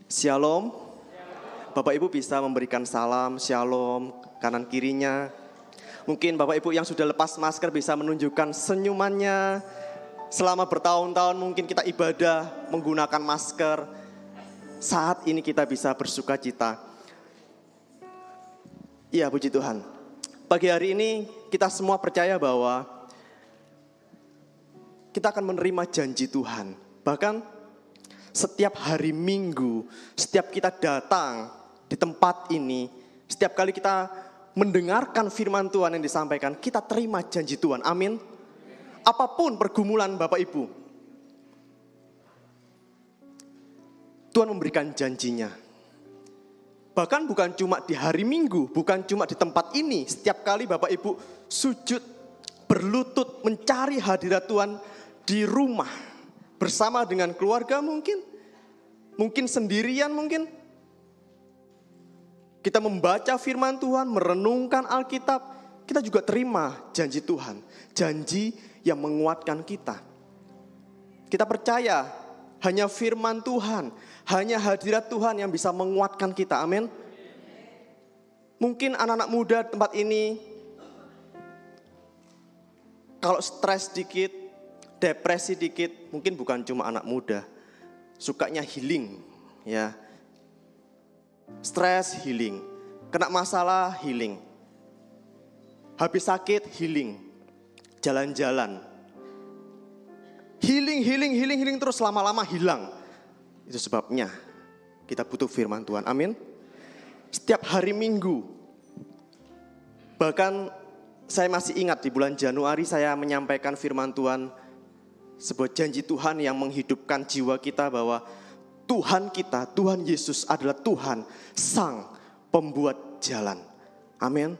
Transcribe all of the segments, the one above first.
Shalom. Bapak Ibu bisa memberikan salam, shalom, kanan kirinya. Mungkin Bapak Ibu yang sudah lepas masker bisa menunjukkan senyumannya. Selama bertahun-tahun mungkin kita ibadah menggunakan masker. Saat ini kita bisa bersuka cita. Iya, puji Tuhan. Pagi hari ini kita semua percaya bahwa kita akan menerima janji Tuhan. Bahkan setiap hari Minggu, setiap kita datang di tempat ini, setiap kali kita mendengarkan firman Tuhan yang disampaikan, kita terima janji Tuhan. Amin. Apapun pergumulan Bapak Ibu, Tuhan memberikan janjinya. Bahkan bukan cuma di hari Minggu, bukan cuma di tempat ini. Setiap kali Bapak Ibu sujud, berlutut, mencari hadirat Tuhan di rumah, bersama dengan keluarga mungkin sendirian mungkin. Kita membaca firman Tuhan, merenungkan Alkitab, kita juga terima janji Tuhan. Janji yang menguatkan kita. Kita percaya hanya firman Tuhan, hanya hadirat Tuhan yang bisa menguatkan kita. Amin. Mungkin anak-anak muda tempat ini, kalau stres dikit, depresi dikit, mungkin bukan cuma anak muda, sukanya healing, ya. Stres healing, kena masalah healing, habis sakit healing, jalan-jalan, healing terus lama-lama hilang. Itu sebabnya kita butuh firman Tuhan. Amin. Setiap hari Minggu, bahkan saya masih ingat di bulan Januari saya menyampaikan firman Tuhan. Sebuah janji Tuhan yang menghidupkan jiwa kita bahwa Tuhan kita, Tuhan Yesus adalah Tuhan, Sang Pembuat Jalan. Amin.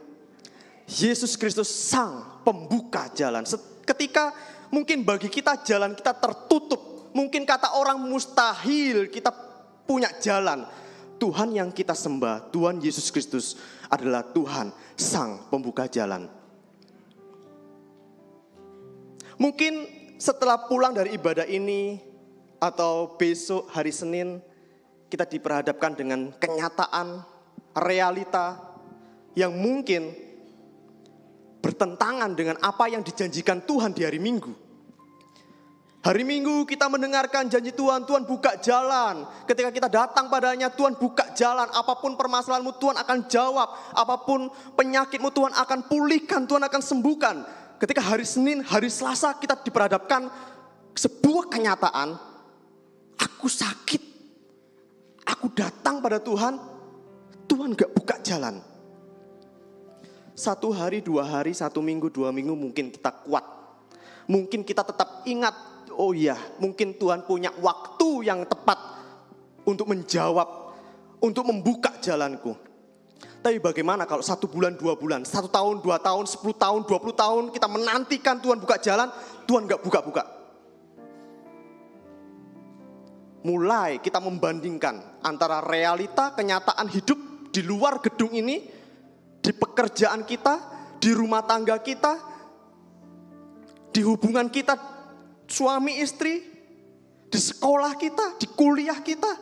Yesus Kristus Sang Pembuka Jalan. Ketika mungkin bagi kita jalan kita tertutup, mungkin kata orang mustahil kita punya jalan. Tuhan yang kita sembah, Tuhan Yesus Kristus adalah Tuhan, Sang Pembuka Jalan. Mungkin setelah pulang dari ibadah ini atau besok hari Senin, kita diperhadapkan dengan kenyataan, realita yang mungkin bertentangan dengan apa yang dijanjikan Tuhan di hari Minggu. Hari Minggu kita mendengarkan janji Tuhan, Tuhan buka jalan. Ketika kita datang padanya, Tuhan buka jalan. Apapun permasalahanmu, Tuhan akan jawab. Apapun penyakitmu, Tuhan akan pulihkan, Tuhan akan sembuhkan. Ketika hari Senin, hari Selasa kita diperhadapkan sebuah kenyataan, aku sakit, aku datang pada Tuhan, Tuhan gak buka jalan. 1 hari, 2 hari, 1 minggu, 2 minggu mungkin kita kuat. Mungkin kita tetap ingat, oh iya mungkin Tuhan punya waktu yang tepat untuk menjawab, untuk membuka jalanku. Tapi bagaimana kalau 1 bulan, 2 bulan, 1 tahun, 2 tahun, 10 tahun, 20 tahun kita menantikan Tuhan buka jalan, Tuhan gak buka-buka. Mulai kita membandingkan antara realita, kenyataan hidup di luar gedung ini, di pekerjaan kita, di rumah tangga kita, di hubungan kita suami istri, di sekolah kita, di kuliah kita,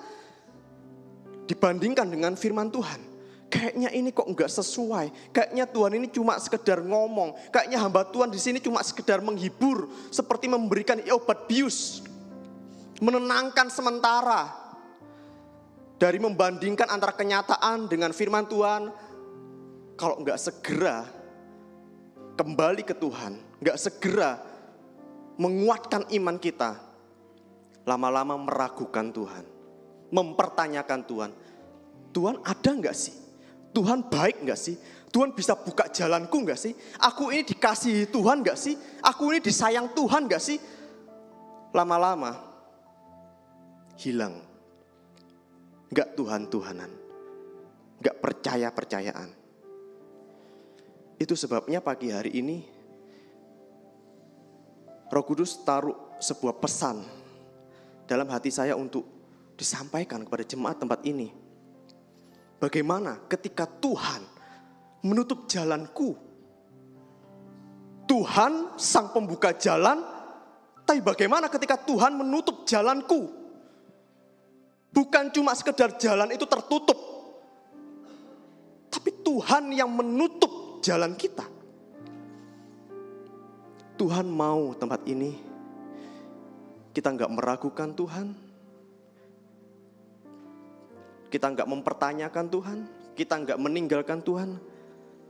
dibandingkan dengan firman Tuhan. Kayaknya ini kok enggak sesuai. Kayaknya Tuhan ini cuma sekedar ngomong. Kayaknya hamba Tuhan di sini cuma sekedar menghibur, seperti memberikan obat bius, menenangkan sementara. Dari membandingkan antara kenyataan dengan firman Tuhan, kalau enggak segera kembali ke Tuhan, enggak segera menguatkan iman kita, lama-lama meragukan Tuhan, mempertanyakan Tuhan. Tuhan ada enggak sih? Tuhan baik enggak sih? Tuhan bisa buka jalanku enggak sih? Aku ini dikasihi Tuhan enggak sih? Aku ini disayang Tuhan enggak sih? Lama-lama hilang. Enggak Tuhan-Tuhanan. Enggak percaya-percayaan. Itu sebabnya pagi hari ini Roh Kudus taruh sebuah pesan dalam hati saya untuk disampaikan kepada jemaat tempat ini. Bagaimana ketika Tuhan menutup jalanku? Tuhan Sang Pembuka Jalan, tapi bagaimana ketika Tuhan menutup jalanku? Bukan cuma sekedar jalan itu tertutup, tapi Tuhan yang menutup jalan kita. Tuhan mau tempat ini kita gak meragukan Tuhan, kita gak mempertanyakan Tuhan, kita gak meninggalkan Tuhan,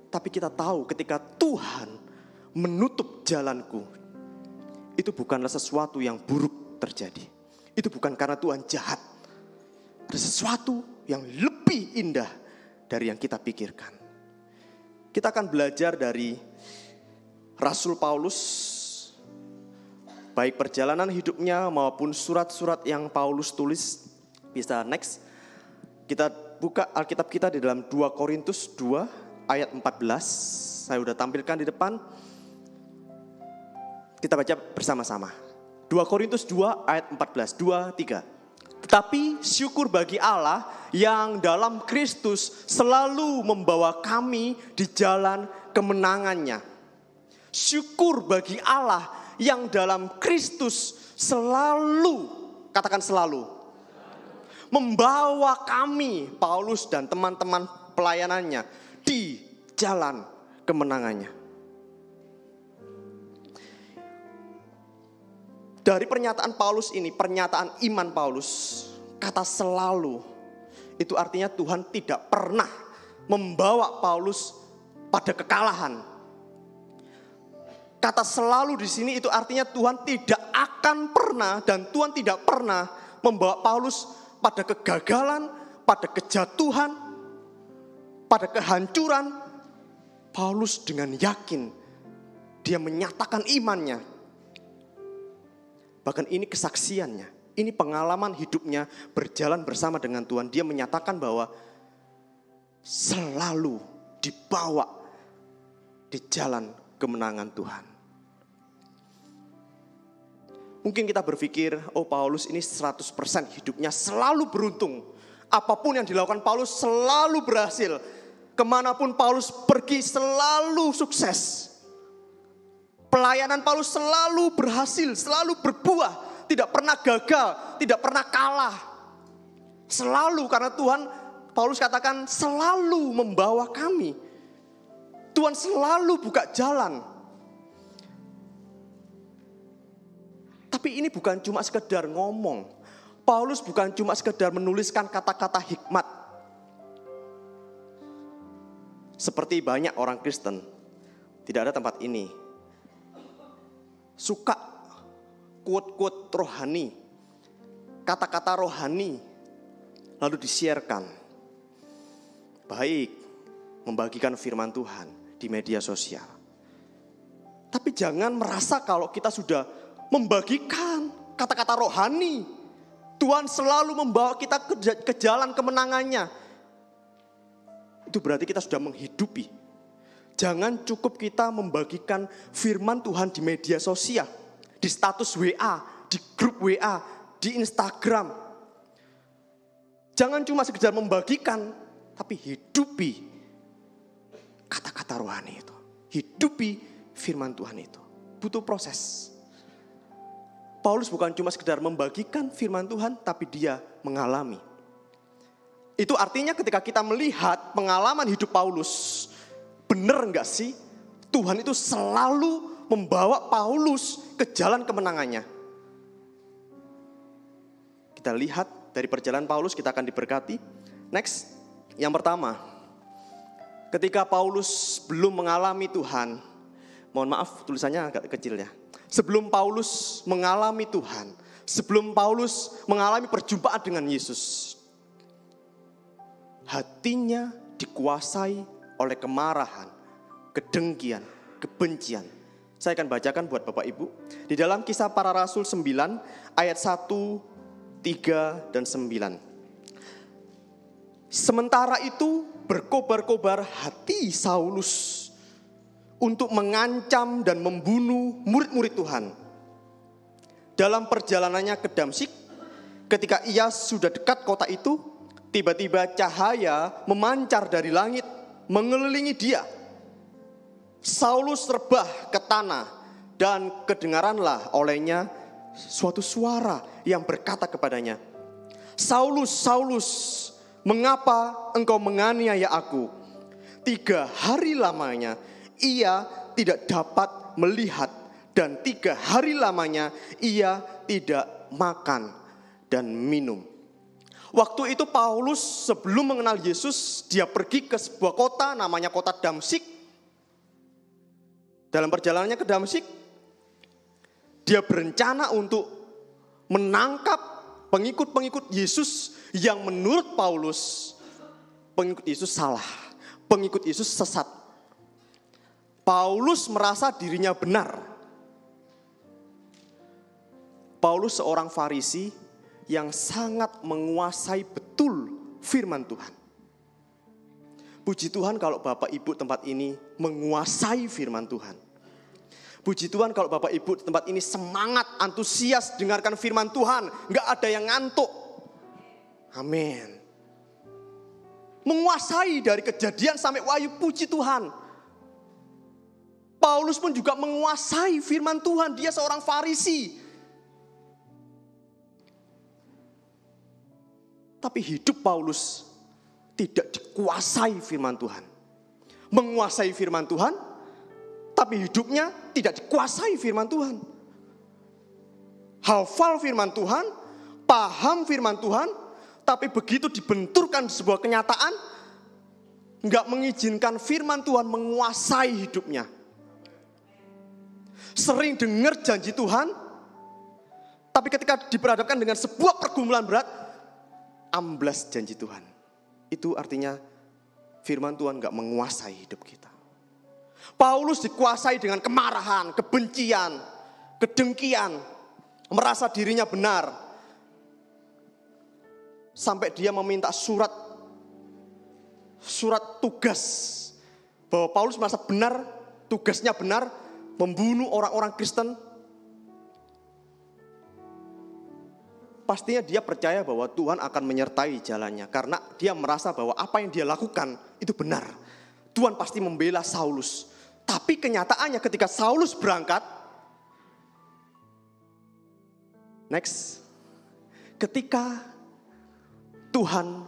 tapi kita tahu ketika Tuhan menutup jalanku, itu bukanlah sesuatu yang buruk terjadi. Itu bukan karena Tuhan jahat. Ada sesuatu yang lebih indah dari yang kita pikirkan. Kita akan belajar dari Rasul Paulus, baik perjalanan hidupnya maupun surat-surat yang Paulus tulis. Bisa next. Kita buka Alkitab kita di dalam 2 Korintus 2 ayat 14. Saya sudah tampilkan di depan. Kita baca bersama-sama. 2 Korintus 2 ayat 14. 2, 3. Tetapi syukur bagi Allah yang dalam Kristus selalu membawa kami di jalan kemenangannya. Syukur bagi Allah yang dalam Kristus selalu, katakan selalu, membawa kami, Paulus dan teman-teman pelayanannya, di jalan kemenangannya. Dari pernyataan Paulus ini, pernyataan iman Paulus, kata selalu, itu artinya Tuhan tidak pernah membawa Paulus pada kekalahan. Kata selalu di sini itu artinya Tuhan tidak akan pernah dan Tuhan tidak pernah membawa Paulus pada kegagalan, pada kejatuhan, pada kehancuran. Paulus dengan yakin dia menyatakan imannya. Bahkan ini kesaksiannya, ini pengalaman hidupnya berjalan bersama dengan Tuhan. Dia menyatakan bahwa selalu dibawa di jalan kemenangan Tuhan. Mungkin kita berpikir, oh Paulus ini 100% hidupnya selalu beruntung. Apapun yang dilakukan Paulus selalu berhasil. Kemanapun Paulus pergi selalu sukses. Pelayanan Paulus selalu berhasil, selalu berbuah. Tidak pernah gagal, tidak pernah kalah. Selalu, karena Tuhan, Paulus katakan selalu membawa kami. Tuhan selalu buka jalan. Tapi ini bukan cuma sekedar ngomong. Paulus bukan cuma sekedar menuliskan kata-kata hikmat. Seperti banyak orang Kristen, tidak ada tempat ini suka quote-quote rohani, kata-kata rohani, lalu di-sharekan. Baik, membagikan firman Tuhan di media sosial. Tapi jangan merasa kalau kita sudah membagikan kata-kata rohani, Tuhan selalu membawa kita ke jalan kemenangannya. Itu berarti kita sudah menghidupi. Jangan cukup kita membagikan firman Tuhan di media sosial, di status WA, di grup WA, di Instagram. Jangan cuma sekedar membagikan, tapi hidupi kata-kata rohani itu. Hidupi firman Tuhan itu. Butuh proses. Paulus bukan cuma sekedar membagikan firman Tuhan, tapi dia mengalami. Itu artinya ketika kita melihat pengalaman hidup Paulus, benar enggak sih Tuhan itu selalu membawa Paulus ke jalan kemenangannya? Kita lihat dari perjalanan Paulus, kita akan diberkati. Next, yang pertama, ketika Paulus belum mengalami Tuhan, mohon maaf tulisannya agak kecil ya. Sebelum Paulus mengalami Tuhan, sebelum Paulus mengalami perjumpaan dengan Yesus, hatinya dikuasai oleh kemarahan, kedengkian, kebencian. Saya akan bacakan buat Bapak Ibu. Di dalam Kisah Para Rasul 9 ayat 1, 3 dan 9. Sementara itu berkobar-kobar hati Saulus untuk mengancam dan membunuh murid-murid Tuhan. Dalam perjalanannya ke Damsyik, ketika ia sudah dekat kota itu, tiba-tiba cahaya memancar dari langit mengelilingi dia. Saulus rebah ke tanah dan kedengaranlah olehnya suatu suara yang berkata kepadanya, Saulus, Saulus, mengapa engkau menganiaya aku? 3 hari lamanya ia tidak dapat melihat, dan 3 hari lamanya ia tidak makan dan minum. Waktu itu Paulus sebelum mengenal Yesus, dia pergi ke sebuah kota namanya kota Damsyik. Dalam perjalanannya ke Damsyik, dia berencana untuk menangkap pengikut-pengikut Yesus yang menurut Paulus, pengikut Yesus salah, pengikut Yesus sesat. Paulus merasa dirinya benar. Paulus seorang Farisi yang sangat menguasai betul firman Tuhan. Puji Tuhan kalau Bapak Ibu tempat ini menguasai firman Tuhan. Puji Tuhan kalau Bapak Ibu di tempat ini semangat, antusias dengarkan firman Tuhan. Gak ada yang ngantuk. Amin. Menguasai dari Kejadian sampai Wahyu, puji Tuhan. Paulus pun juga menguasai firman Tuhan. Dia seorang Farisi. Tapi hidup Paulus tidak dikuasai firman Tuhan. Menguasai firman Tuhan, tapi hidupnya tidak dikuasai firman Tuhan. Hafal firman Tuhan, paham firman Tuhan, tapi begitu dibenturkan sebuah kenyataan, enggak mengizinkan firman Tuhan menguasai hidupnya. Sering dengar janji Tuhan, tapi ketika diperhadapkan dengan sebuah pergumulan berat, amblas janji Tuhan. Itu artinya firman Tuhan gak menguasai hidup kita. Paulus dikuasai dengan kemarahan, kebencian, kedengkian, merasa dirinya benar. Sampai dia meminta surat tugas. Bahwa Paulus merasa benar, tugasnya benar, membunuh orang-orang Kristen. Pastinya dia percaya bahwa Tuhan akan menyertai jalannya. Karena dia merasa bahwa apa yang dia lakukan itu benar. Tuhan pasti membela Saulus. Tapi kenyataannya ketika Saulus berangkat. Next. Ketika Tuhan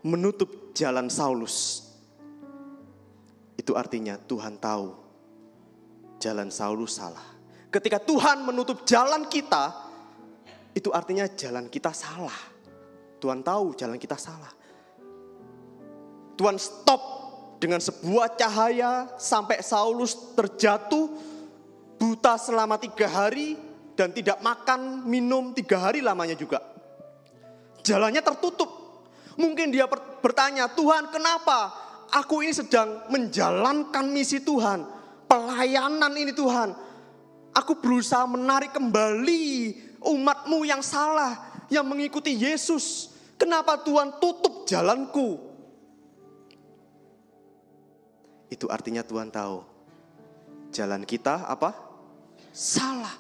menutup jalan Saulus. Itu artinya Tuhan tahu jalan Saulus salah. Ketika Tuhan menutup jalan kita, itu artinya jalan kita salah. Tuhan tahu jalan kita salah. Tuhan stop dengan sebuah cahaya sampai Saulus terjatuh buta selama 3 hari dan tidak makan minum 3 hari lamanya juga. Jalannya tertutup. Mungkin dia bertanya, Tuhan kenapa aku ini sedang menjalankan misi Tuhan, pelayanan ini Tuhan. Aku berusaha menarik kembali umatmu yang salah, yang mengikuti Yesus. Kenapa Tuhan tutup jalanku? Itu artinya Tuhan tahu jalan kita apa? Salah.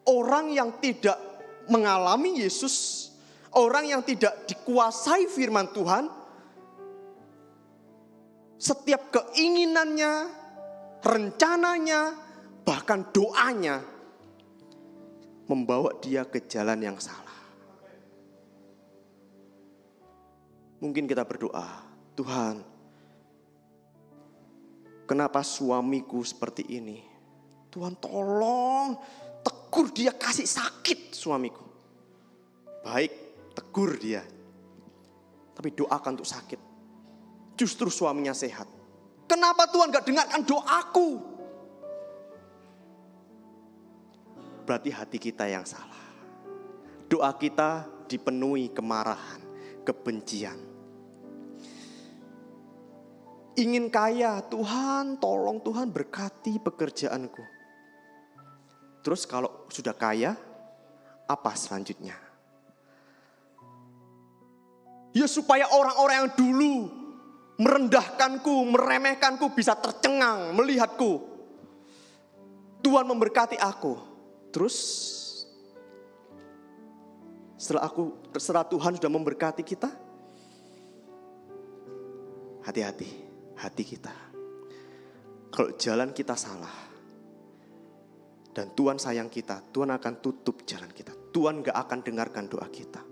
Orang yang tidak mengalami Yesus, orang yang tidak dikuasai firman Tuhan, setiap keinginannya, rencananya, bahkan doanya membawa dia ke jalan yang salah. Mungkin kita berdoa, Tuhan, kenapa suamiku seperti ini? Tuhan tolong, tegur dia, kasih sakit suamiku. Baik, tegur dia. Tapi doakan untuk sakit. Justru suaminya sehat. Kenapa Tuhan gak dengarkan doaku? Berarti hati kita yang salah. Doa kita dipenuhi kemarahan, kebencian. Ingin kaya, Tuhan tolong, Tuhan berkati pekerjaanku. Terus kalau sudah kaya, apa selanjutnya? Ya supaya orang-orang yang dulu merendahkanku, meremehkanku bisa tercengang melihatku. Tuhan memberkati aku. Terus setelah Tuhan sudah memberkati kita, hati-hati hati kita. Kalau jalan kita salah dan Tuhan sayang kita, Tuhan akan tutup jalan kita. Tuhan gak akan dengarkan doa kita.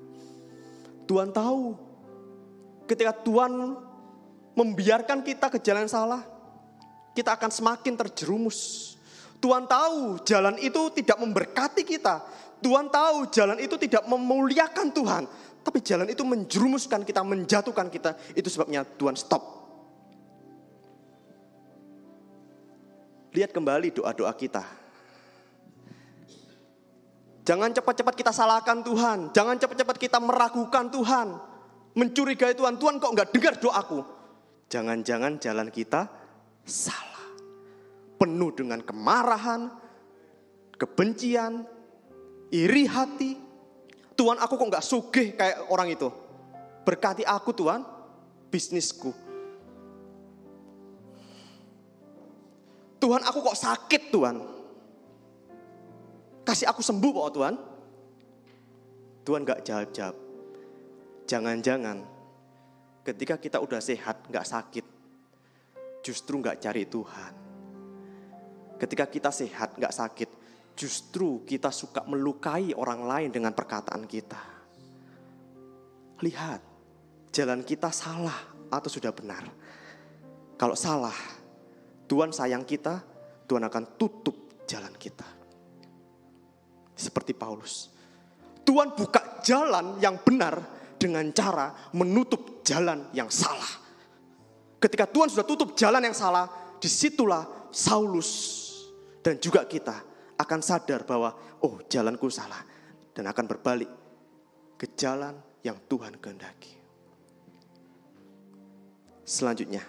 Tuhan tahu ketika Tuhan membiarkan kita ke jalan salah, kita akan semakin terjerumus. Tuhan tahu jalan itu tidak memberkati kita. Tuhan tahu jalan itu tidak memuliakan Tuhan. Tapi jalan itu menjerumuskan kita, menjatuhkan kita. Itu sebabnya Tuhan stop. Lihat kembali doa-doa kita. Jangan cepat-cepat kita salahkan Tuhan. Jangan cepat-cepat kita meragukan Tuhan. Mencurigai Tuhan. Tuhan kok gak dengar doaku? Jangan-jangan jalan kita salah. Penuh dengan kemarahan, kebencian, iri hati. Tuhan, aku kok gak sugih kayak orang itu. Berkati aku Tuhan, bisnisku. Tuhan, aku kok sakit Tuhan. Kasih aku sembuh kok Tuhan. Tuhan gak jawab-jawab. Jangan-jangan ketika kita udah sehat, gak sakit, justru gak cari Tuhan. Ketika kita sehat, gak sakit, justru kita suka melukai orang lain dengan perkataan kita. Lihat, jalan kita salah atau sudah benar. Kalau salah, Tuhan sayang kita, Tuhan akan tutup jalan kita. Seperti Paulus. Tuhan buka jalan yang benar dengan cara menutup jalan yang salah. Ketika Tuhan sudah tutup jalan yang salah, disitulah Saulus dan juga kita akan sadar bahwa jalanku salah. Dan akan berbalik ke jalan yang Tuhan kehendaki. Selanjutnya.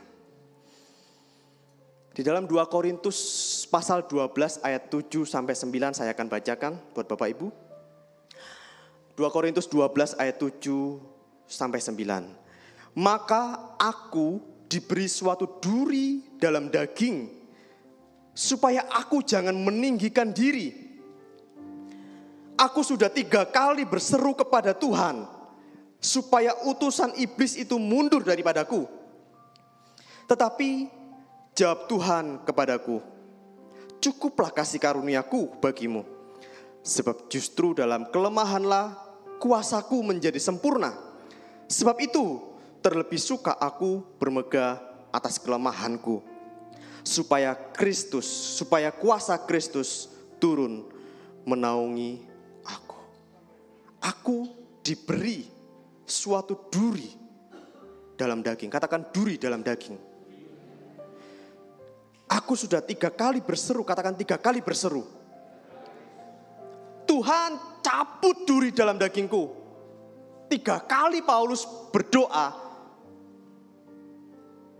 Di dalam 2 Korintus pasal 12 ayat 7 sampai 9 saya akan bacakan buat Bapak Ibu. 2 Korintus 12 ayat 7 sampai 9. Maka aku diberi suatu duri dalam daging, supaya aku jangan meninggikan diri. Aku sudah 3 kali berseru kepada Tuhan, supaya utusan iblis itu mundur daripadaku. Tetapi jawab Tuhan kepadaku, cukuplah kasih karuniaku bagimu, sebab justru dalam kelemahanlah kuasaku menjadi sempurna. Sebab itu terlebih suka aku bermegah atas kelemahanku, supaya kuasa Kristus turun menaungi aku. Aku diberi suatu duri dalam daging. Katakan duri dalam daging. Aku sudah 3 kali berseru, katakan 3 kali berseru. Tuhan cabut duri dalam dagingku. 3 kali Paulus berdoa.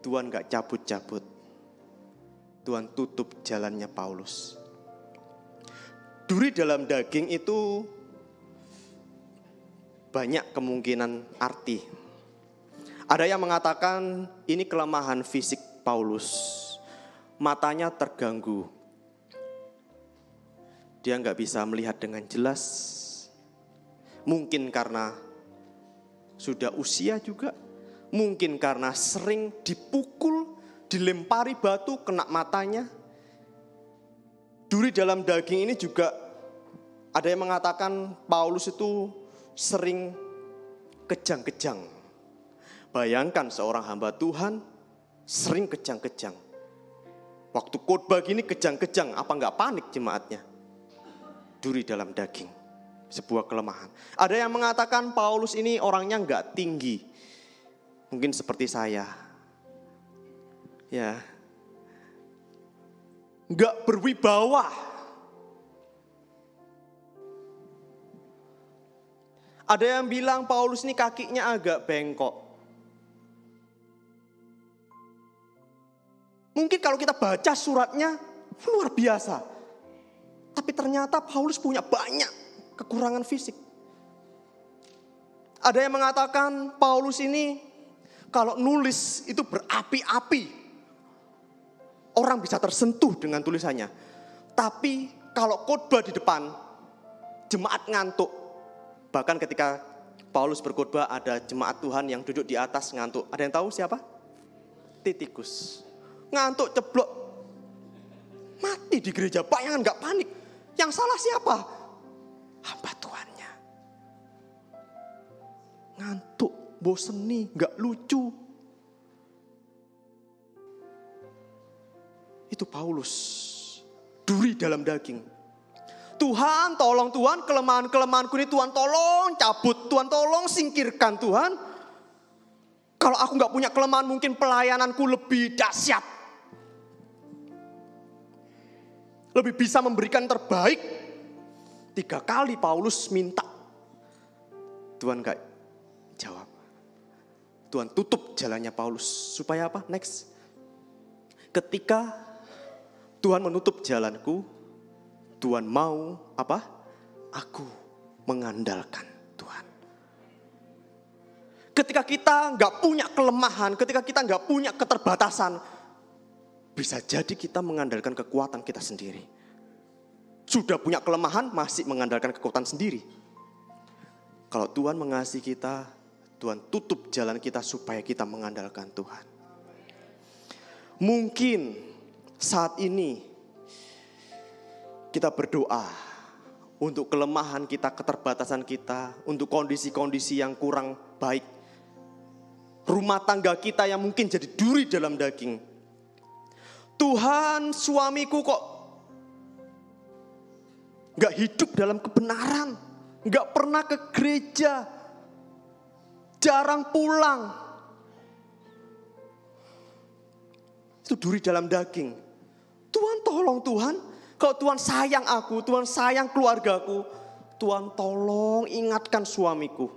Tuhan gak cabut-cabut. Tuhan tutup jalannya Paulus. Duri dalam daging itu banyak kemungkinan arti. Ada yang mengatakan ini kelemahan fisik Paulus. Matanya terganggu. Dia gak bisa melihat dengan jelas. Mungkin karena sudah usia juga. Mungkin karena sering dipukul, dilempari batu, kena matanya. Duri dalam daging ini juga ada yang mengatakan Paulus itu sering kejang-kejang. Bayangkan seorang hamba Tuhan sering kejang-kejang. Waktu khotbah gini kejang-kejang, apa enggak panik jemaatnya? Duri dalam daging, sebuah kelemahan. Ada yang mengatakan Paulus ini orangnya enggak tinggi. Mungkin seperti saya. Ya. Enggak berwibawa. Ada yang bilang Paulus ini kakinya agak bengkok. Mungkin kalau kita baca suratnya luar biasa. Tapi ternyata Paulus punya banyak kekurangan fisik. Ada yang mengatakan Paulus ini kalau nulis itu berapi-api. Orang bisa tersentuh dengan tulisannya. Tapi kalau khotbah di depan, jemaat ngantuk. Bahkan ketika Paulus berkhotbah ada jemaat Tuhan yang duduk di atas ngantuk. Ada yang tahu siapa? Titikus. Ngantuk ceblok. Mati di gereja, bayangan gak panik. Yang salah siapa? Hamba Tuhannya. ngantuk, boseni, gak lucu. Itu Paulus, duri dalam daging. Tuhan, tolong Tuhan, kelemahan-kelemahanku ini Tuhan tolong cabut, Tuhan tolong singkirkan Tuhan. Kalau aku gak punya kelemahan mungkin pelayananku lebih dahsyat. Lebih bisa memberikan terbaik. 3 kali Paulus minta. Tuhan gak jawab. Tuhan tutup jalannya Paulus. Supaya apa? Next. Ketika Tuhan menutup jalanku, Tuhan mau apa? Aku mengandalkan Tuhan. Ketika kita gak punya kelemahan, ketika kita gak punya keterbatasan, bisa jadi kita mengandalkan kekuatan kita sendiri. Sudah punya kelemahan, masih mengandalkan kekuatan sendiri. Kalau Tuhan mengasihi kita, Tuhan tutup jalan kita supaya kita mengandalkan Tuhan. Mungkin saat ini kita berdoa untuk kelemahan kita, keterbatasan kita, untuk kondisi-kondisi yang kurang baik. Rumah tangga kita yang mungkin jadi duri dalam daging. Tuhan, suamiku kok gak hidup dalam kebenaran, gak pernah ke gereja, jarang pulang. Itu duri dalam daging. Tuhan tolong Tuhan, kalau Tuhan sayang aku, Tuhan sayang keluargaku, Tuhan tolong ingatkan suamiku.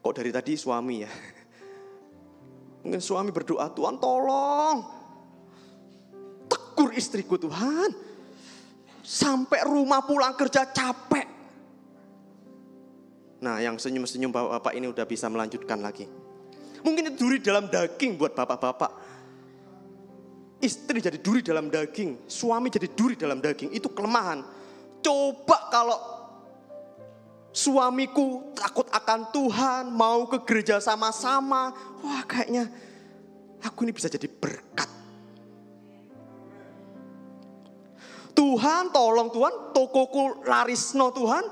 Kok dari tadi suami ya? Mungkin suami berdoa, Tuhan tolong tegur istriku Tuhan. Sampai rumah pulang kerja capek. Nah, yang senyum-senyum bapak-bapak ini udah bisa melanjutkan lagi. Mungkin itu duri dalam daging buat bapak-bapak. Istri jadi duri dalam daging, suami jadi duri dalam daging, itu kelemahan. Coba kalau suamiku takut akan Tuhan, mau ke gereja sama-sama, wah kayaknya aku ini bisa jadi berkat. Tuhan, tolong Tuhan, tokoku laris no Tuhan.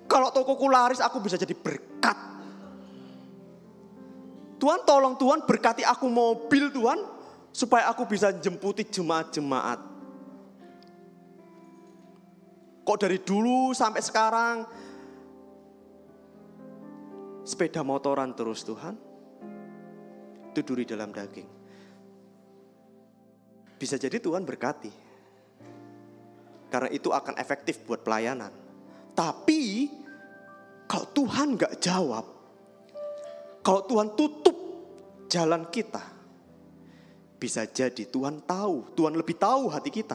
Kalau tokoku laris aku bisa jadi berkat. Tuhan, tolong Tuhan, berkati aku mobil Tuhan, supaya aku bisa jemputi jemaat-jemaat. Kok dari dulu sampai sekarang sepeda motoran terus Tuhan? Itu duri dalam daging. Bisa jadi Tuhan berkati. Karena itu akan efektif buat pelayanan. Tapi kalau Tuhan gak jawab, kalau Tuhan tutup jalan kita, bisa jadi Tuhan tahu, Tuhan lebih tahu hati kita.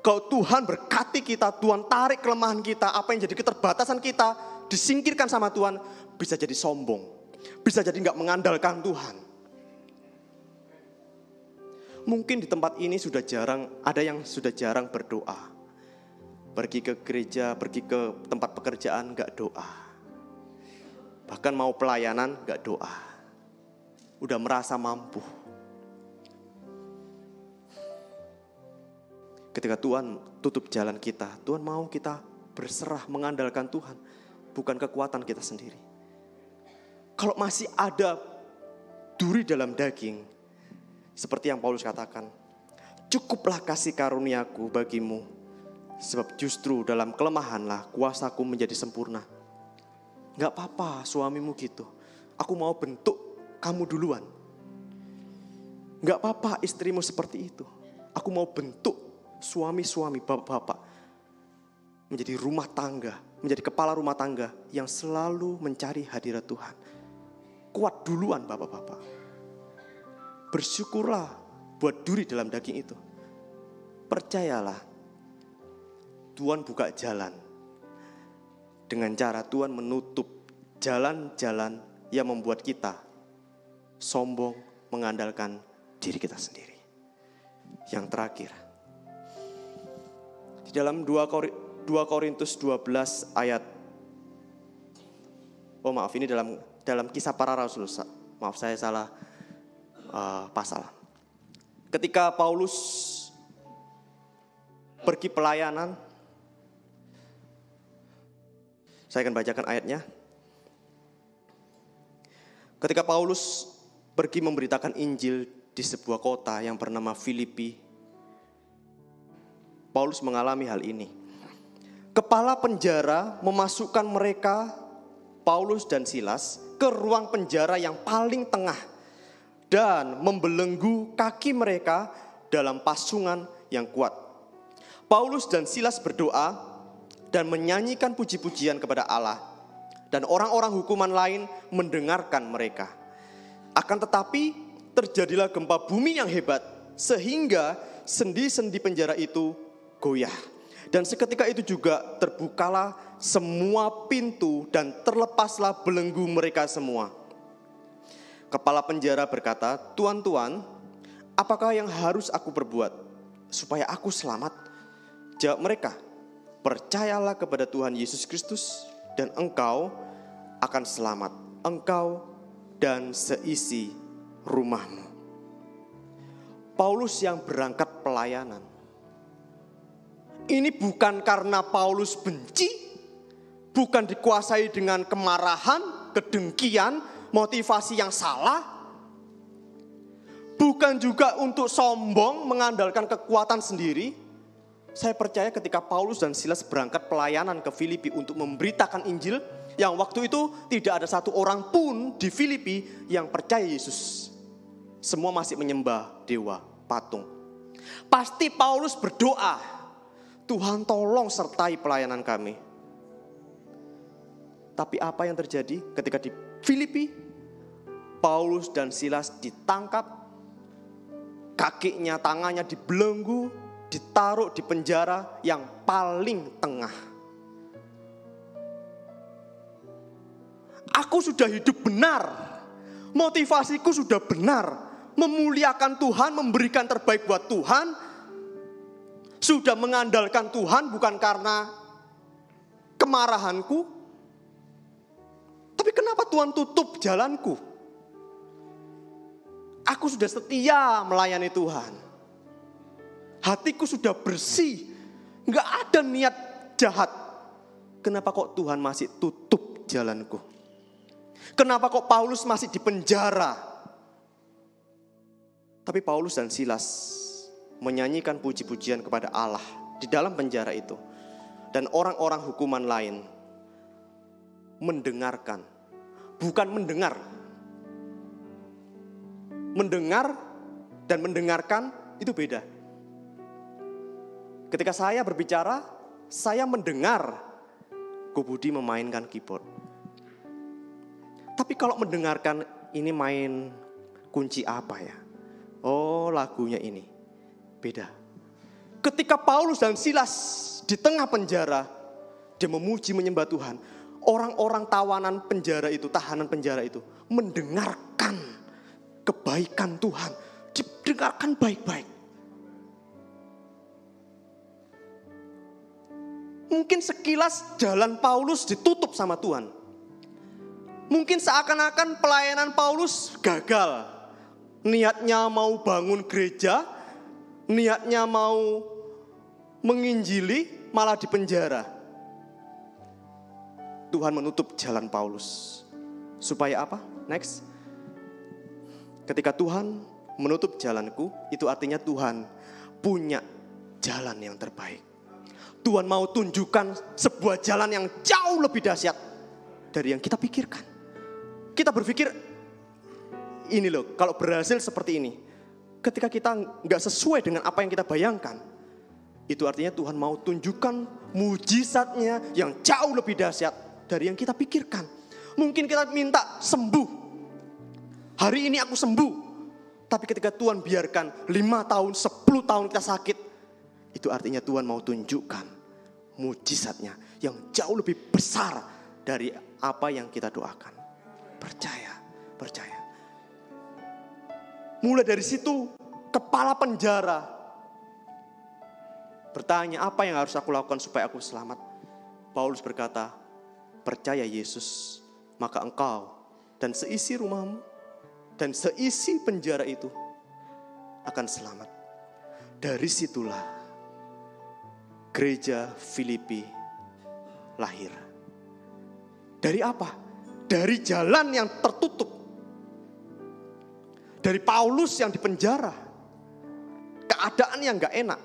Kalau Tuhan berkati kita, Tuhan tarik kelemahan kita, apa yang jadi keterbatasan kita, disingkirkan sama Tuhan, bisa jadi sombong. Bisa jadi gak mengandalkan Tuhan. Mungkin di tempat ini sudah jarang, ada yang sudah jarang berdoa. Pergi ke gereja, pergi ke tempat pekerjaan gak doa. Bahkan mau pelayanan gak doa. Udah merasa mampu. Ketika Tuhan tutup jalan kita, Tuhan mau kita berserah mengandalkan Tuhan, bukan kekuatan kita sendiri. Kalau masih ada duri dalam daging, seperti yang Paulus katakan, cukuplah kasih karuniaku bagimu, sebab justru dalam kelemahanlah kuasaku menjadi sempurna. Gak apa-apa suamimu gitu, aku mau bentuk kamu duluan. Gak apa-apa istrimu seperti itu, aku mau bentuk suami-suami, bapak-bapak menjadi rumah tangga, menjadi kepala rumah tangga yang selalu mencari hadirat Tuhan. Kuat duluan bapak-bapak. Bersyukurlah buat duri dalam daging itu. Percayalah, Tuhan buka jalan dengan cara Tuhan menutup jalan-jalan yang membuat kita sombong, mengandalkan diri kita sendiri. Yang terakhir, di dalam 2 Korintus 12 ayat, ini dalam Kisah Para Rasul, maaf saya salah pasal. Ketika Paulus pergi pelayanan, saya akan bacakan ayatnya. Ketika Paulus pergi memberitakan Injil di sebuah kota yang bernama Filipi, Paulus mengalami hal ini. Kepala penjara memasukkan mereka, Paulus dan Silas, ke ruang penjara yang paling tengah dan membelenggu kaki mereka dalam pasungan yang kuat. Paulus dan Silas berdoa dan menyanyikan puji-pujian kepada Allah, dan orang-orang hukuman lain mendengarkan mereka. Akan tetapi terjadilah gempa bumi yang hebat, sehingga sendi-sendi penjara itu goyah. Dan seketika itu juga terbukalah semua pintu dan terlepaslah belenggu mereka semua. Kepala penjara berkata, "Tuan-tuan, apakah yang harus aku perbuat supaya aku selamat?" Jawab mereka, "Percayalah kepada Tuhan Yesus Kristus dan engkau akan selamat, engkau dan seisi rumahmu." Paulus yang berangkat pelayanan. Ini bukan karena Paulus benci, bukan dikuasai dengan kemarahan, kedengkian, motivasi yang salah, bukan juga untuk sombong mengandalkan kekuatan sendiri. Saya percaya ketika Paulus dan Silas berangkat pelayanan ke Filipi untuk memberitakan Injil, yang waktu itu tidak ada satu orang pun di Filipi yang percaya Yesus. Semua masih menyembah dewa, patung. Pasti Paulus berdoa, "Tuhan tolong sertai pelayanan kami." Tapi apa yang terjadi ketika di Filipi? Paulus dan Silas ditangkap, kakinya, tangannya dibelenggu, ditaruh di penjara yang paling tengah. Aku sudah hidup benar, motivasiku sudah benar, memuliakan Tuhan, memberikan terbaik buat Tuhan, sudah mengandalkan Tuhan bukan karena kemarahanku. Tapi kenapa Tuhan tutup jalanku? Aku sudah setia melayani Tuhan. Hatiku sudah bersih, gak ada niat jahat. Kenapa kok Tuhan masih tutup jalanku? Kenapa kok Paulus masih di penjara? Tapi Paulus dan Silas menyanyikan puji-pujian kepada Allah di dalam penjara itu. Dan orang-orang hukuman lain mendengarkan. Bukan mendengar. Mendengar dan mendengarkan itu beda. Ketika saya berbicara, saya mendengar Ko-Budi memainkan keyboard. Tapi kalau mendengarkan, ini main kunci apa ya? Oh, lagunya ini. Beda. Ketika Paulus dan Silas di tengah penjara, dia memuji menyembah Tuhan. Orang-orang tawanan penjara itu, tahanan penjara itu mendengarkan kebaikan Tuhan. Didengarkan baik-baik. Mungkin sekilas jalan Paulus ditutup sama Tuhan. Mungkin seakan-akan pelayanan Paulus gagal. Niatnya mau bangun gereja, niatnya mau menginjili, malah di penjara. Tuhan menutup jalan Paulus. Supaya apa? Next. Ketika Tuhan menutup jalanku, itu artinya Tuhan punya jalan yang terbaik. Tuhan mau tunjukkan sebuah jalan yang jauh lebih dahsyat dari yang kita pikirkan. Kita berpikir, ini loh, kalau berhasil seperti ini. Ketika kita gak sesuai dengan apa yang kita bayangkan, itu artinya Tuhan mau tunjukkan mujizatnya yang jauh lebih dahsyat dari yang kita pikirkan. Mungkin kita minta sembuh. Hari ini aku sembuh. Tapi ketika Tuhan biarkan 5 tahun, 10 tahun kita sakit, itu artinya Tuhan mau tunjukkan mujizatnya yang jauh lebih besar dari apa yang kita doakan. Percaya. Mulai dari situ, kepala penjara bertanya, apa yang harus aku lakukan supaya aku selamat? Paulus berkata, percaya Yesus, maka engkau dan seisi rumahmu dan seisi penjara itu akan selamat. Dari situlah gereja Filipi lahir. Dari apa? Dari jalan yang tertutup. Dari Paulus yang dipenjara, keadaan yang gak enak,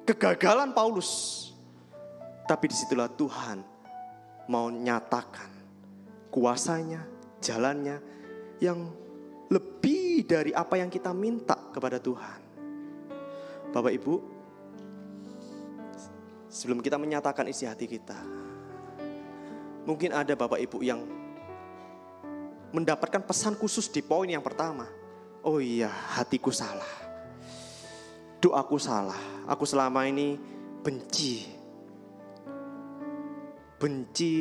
kegagalan Paulus. Tapi disitulah Tuhan mau nyatakan kuasanya, jalannya yang lebih dari apa yang kita minta kepada Tuhan. Bapak Ibu, sebelum kita menyatakan isi hati kita, mungkin ada Bapak Ibu yang mendapatkan pesan khusus di poin yang pertama. Oh iya, hatiku salah, doaku salah, aku selama ini benci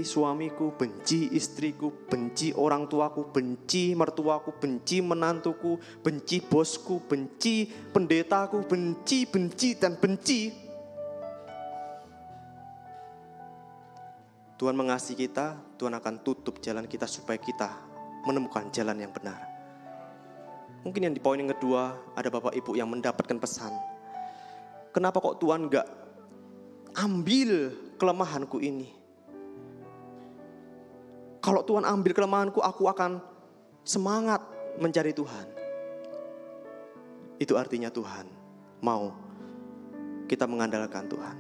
suamiku, benci istriku, benci orang tuaku, benci mertuaku, benci menantuku, benci bosku, benci pendetaku, benci dan benci. Tuhan mengasihi kita, Tuhan akan tutup jalan kita supaya kita menemukan jalan yang benar. Mungkin yang di poin yang kedua ada Bapak Ibu yang mendapatkan pesan. Kenapa kok Tuhan gak ambil kelemahanku ini? Kalau Tuhan ambil kelemahanku, aku akan semangat mencari Tuhan. Itu artinya Tuhan mau kita mengandalkan Tuhan.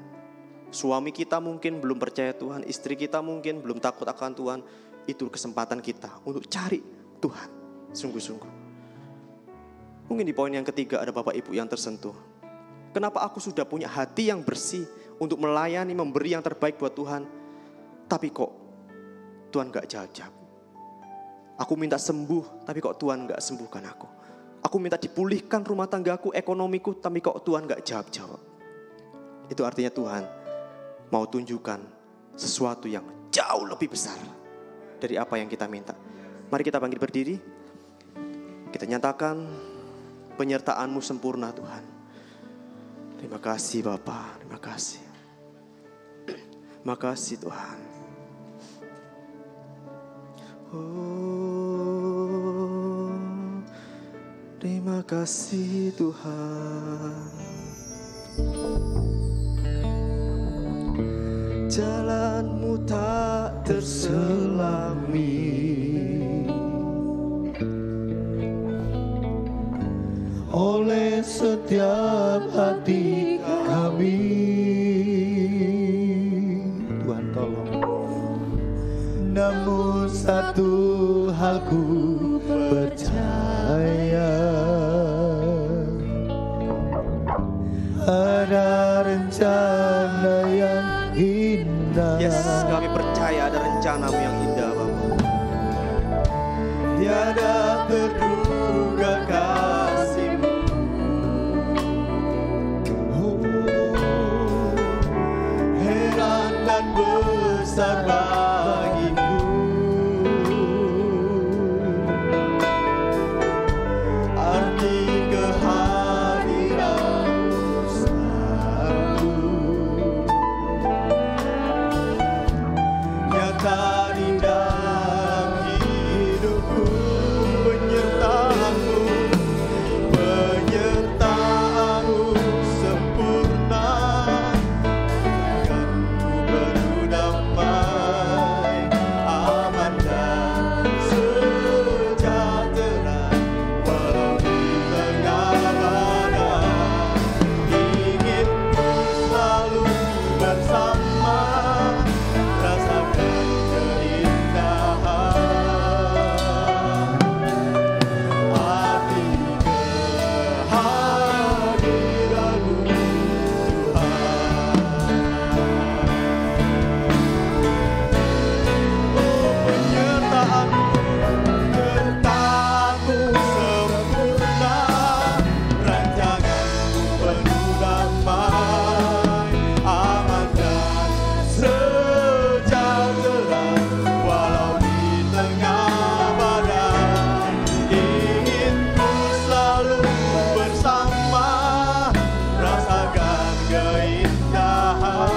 Suami kita mungkin belum percaya Tuhan, istri kita mungkin belum takut akan Tuhan. Itu kesempatan kita untuk cari Tuhan sungguh-sungguh. Mungkin di poin yang ketiga ada Bapak Ibu yang tersentuh. Kenapa aku sudah punya hati yang bersih untuk melayani, memberi yang terbaik buat Tuhan, tapi kok Tuhan gak jawab. Aku minta sembuh, tapi kok Tuhan gak sembuhkan aku. Aku minta dipulihkan rumah tanggaku, ekonomiku, tapi kok Tuhan gak jawab. Itu artinya Tuhan mau tunjukkan sesuatu yang jauh lebih besar dari apa yang kita minta. Mari kita bangkit berdiri. Kita nyatakan penyertaan-Mu sempurna Tuhan. Terima kasih Bapa, terima kasih. Terima kasih Tuhan. Oh, terima kasih Tuhan. Jalan-Mu tak terselami, oleh setiap hati kami. Tuhan tolong. Namun satu hal ku percaya, ada rencana yang indah. Yes, kami percaya ada rencana-Mu yang indah Bapak. Tiada terduga kasih-Mu, heran dan besar bagiku. Arti kehadiran-Mu selalu nyata di dalam hidupku. Penyertaan-Mu sempurna, akan ku penuh damai, aman dan sejahtera. Walau di tengah badai, ingin ku selalu bersama, rasakan keindahan arti kehadiran-Mu Tuhan. Oh, penyertaan-Mu sempurna, rancangan-Mu penuh damai, aman dan sejahtera. Walau di tengah badai, ingin ku selalu bersama, rasakan keindahan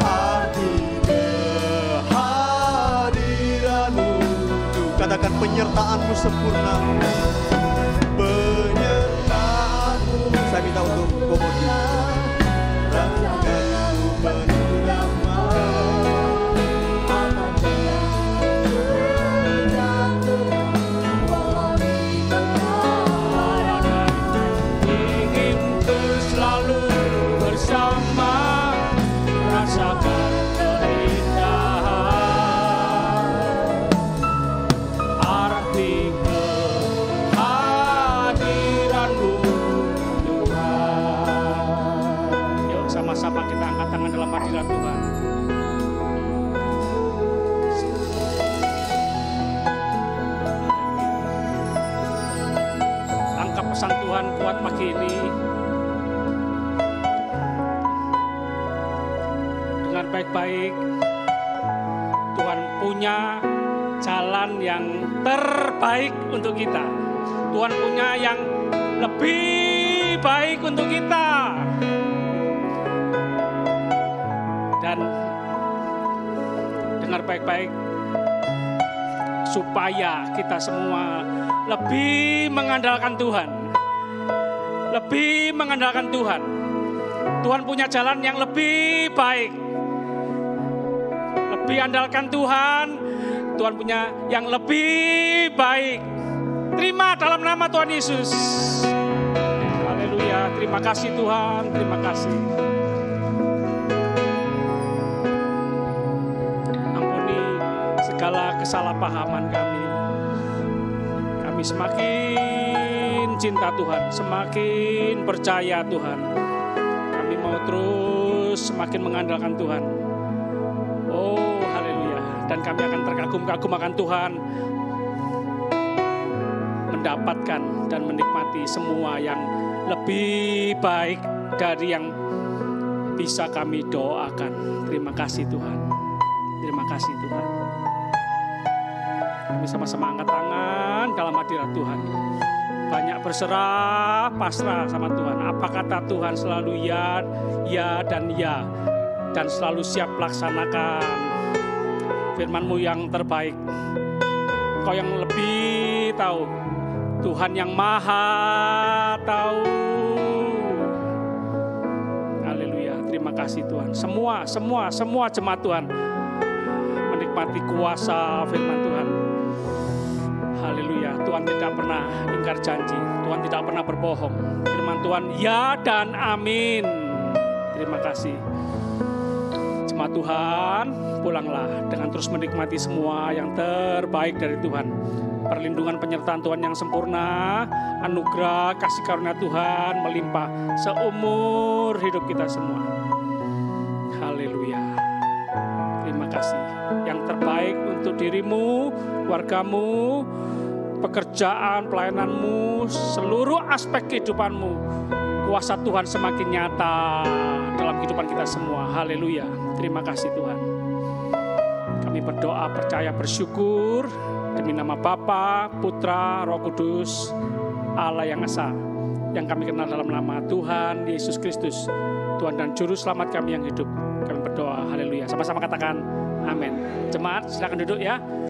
arti kehadiran-Mu. Katakan penyertaan-Mu sempurna. Penyertaan-Mu, saya minta untuk komodi. Rancangan-Mu penuh damai, aman dan sejahtera. pagi ini dengan baik-baik. Tuhan punya jalan yang terbaik untuk kita. Tuhan punya yang lebih baik untuk kita. Dan dengar baik-baik, supaya kita semua lebih mengandalkan Tuhan. Lebih mengandalkan Tuhan. Tuhan punya jalan yang lebih baik. Lebih andalkan Tuhan. Tuhan punya yang lebih baik. Terima dalam nama Tuhan Yesus. Haleluya. Terima kasih Tuhan. Terima kasih. Ampuni segala kesalahpahaman kami. Kami semakin cinta Tuhan, semakin percaya Tuhan. Kami mau terus semakin mengandalkan Tuhan. Oh, haleluya. Dan kami akan terkagum-kagum akan Tuhan, mendapatkan dan menikmati semua yang lebih baik dari yang bisa kami doakan. Terima kasih Tuhan. Terima kasih Tuhan. Kami sama-sama angkat tangan dalam hadirat Tuhan. Banyak berserah, pasrah sama Tuhan. Apa kata Tuhan selalu ya, ya dan ya. Dan selalu siap laksanakan firman-Mu yang terbaik. Engkau yang lebih tahu. Tuhan yang maha tahu. Haleluya. Terima kasih Tuhan. Semua jemaat Tuhan menikmati kuasa firman Tuhan. Haleluya. Tuhan tidak pernah ingkar janji. Tuhan tidak pernah berbohong. Firman Tuhan ya dan amin. Terima kasih. Jemaat Tuhan, pulanglah dengan terus menikmati semua yang terbaik dari Tuhan. Perlindungan penyertaan Tuhan yang sempurna, anugerah kasih karunia Tuhan melimpah seumur hidup kita semua. Haleluya. Terima kasih. Yang terbaik untuk dirimu, keluargamu, pekerjaan, pelayananmu, seluruh aspek kehidupanmu. Kuasa Tuhan semakin nyata dalam kehidupan kita semua. Haleluya. Terima kasih Tuhan. Kami berdoa, percaya, bersyukur demi nama Bapa, Putra, Roh Kudus, Allah yang Esa, yang kami kenal dalam nama Tuhan Yesus Kristus, Tuhan dan Juru Selamat kami yang hidup. Kami berdoa, haleluya. Sama-sama katakan amin. Jemaat silakan duduk ya.